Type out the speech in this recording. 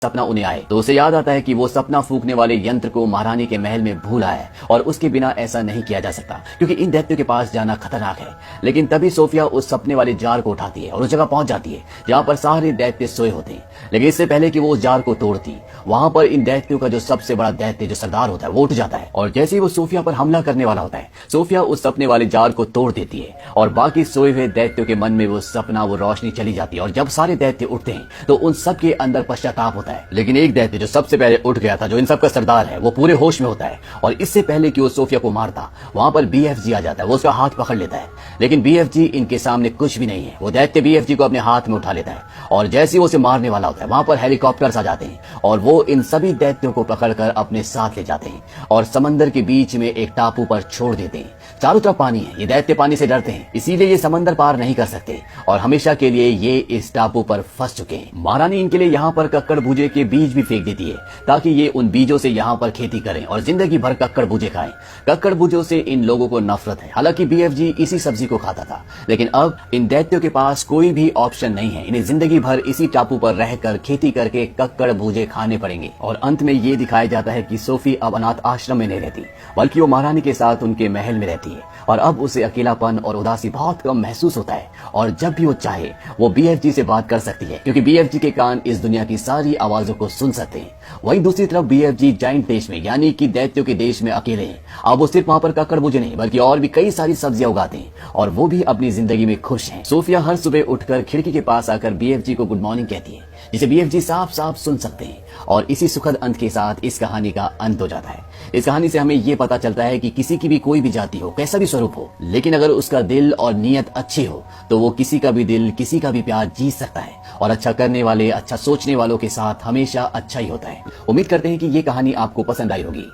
सपना उन्हें आए तो उसे याद आता है कि वो सपना फूकने वाले यंत्र को महारानी के महल में भूला है और उसके बिना ऐसा नहीं किया जा सकता क्योंकि इन दैत्यों के पास जाना खतरनाक है। लेकिन तभी सोफिया उस सपने वाले जार को उठाती है और उस जगह पहुंच जाती है जहां पर सारे दैत्य सोए होते हैं। लेकिन इससे पहले कि वो उस जार को तोड़ती, वहां पर इन दैत्यों का जो सबसे बड़ा दैत्य जो सरदार होता है वो उठ जाता है और जैसे ही वो सोफिया पर हमला करने वाला होता है, सोफिया उस सपने वाले जार को तोड़ देती है और बाकी सोए हुए दैत्यों के मन में वो सपना, वो रोशनी चली जाती है। और जब सारे दैत्य उठते हैं तो उन सब के अंदर पश्चाताप होता है। लेकिन एक दैत्य जो सबसे पहले उठ गया था, जो इन सब का सरदार है, वो पूरे होश में होता है और इससे पहले कि वो सोफिया को मारता, वहां पर बीएफजी आ जाता है। वो उसका हाथ पकड़ लेता है लेकिन बीएफजी इनके सामने कुछ भी नहीं है। वो दैत्य बीएफजी को अपने हाथ में उठा लेता है और जैसे ही वो उसे मारने वाला होता है, वहां पर हेलीकॉप्टर्स आ जाते हैं और वो इन सभी दैत्यों को पकड़कर अपने साथ ले जाते हैं और समंदर के बीच में एक टापू पर छोड़ देते हैं। चारों तरफ पानी है, ये दैत्य पानी से डरते हैं, इसीलिए ये समंदर पार नहीं कर सकते और हमेशा के लिए ये इस टापू पर फंस चुके हैं। महारानी इनके लिए यहाँ पर कक्कड़ भुजे के बीज भी फेंक देती है ताकि ये उन बीजों से यहाँ पर खेती करें और जिंदगी भर कक्कड़ भुजे खाएं। कक्कड़ भुजों से इन लोगों को नफरत है। हालांकि बीएफजी इसी सब्जी को खाता था, लेकिन अब इन दैत्यों के पास कोई भी ऑप्शन नहीं है। इन्हें जिंदगी भर इसी टापू पर रहकर खेती करके कक्कड़ भुजे खाने पड़ेंगे। और अंत में ये दिखाया जाता है कि सोफी अब अनाथ आश्रम में नहीं रहती, बल्कि वो महारानी के साथ उनके महल में रहती है और अब उसे अकेलापन और उदासी बहुत कम महसूस होता है और जब भी वो चाहे वो बीएफजी से बात कर सकती है क्योंकि बीएफजी के कान इस दुनिया की सारी आवाजों को सुन सकते हैं। वहीं दूसरी तरफ बीएफजी जाइंट देश में, यानी कि दैत्यों के देश में अकेले हैं। अब वो सिर्फ वहां पर कक्कड़ भुजे नहीं बल्कि और भी कई सारी सब्जियां उगाते हैं और वो भी अपनी जिंदगी में खुश हैं। सोफिया हर सुबह उठकर खिड़की के पास आकर बीएफजी को गुड मॉर्निंग कहती है, जिसे बीएफजी साफ साफ सुन सकते हैं और इसी सुखद अंत के साथ इस कहानी का अंत हो जाता है। इस कहानी से हमें ये पता चलता है कि किसी की भी कोई भी जाति हो, कैसा भी स्वरूप हो, लेकिन अगर उसका दिल और नीयत अच्छी हो तो वो किसी का भी दिल, किसी का भी प्यार जीत सकता है और अच्छा करने वाले, अच्छा सोचने वालों के साथ हमेशा अच्छा ही होता है। उम्मीद करते हैं कि ये कहानी आपको पसंद आई होगी।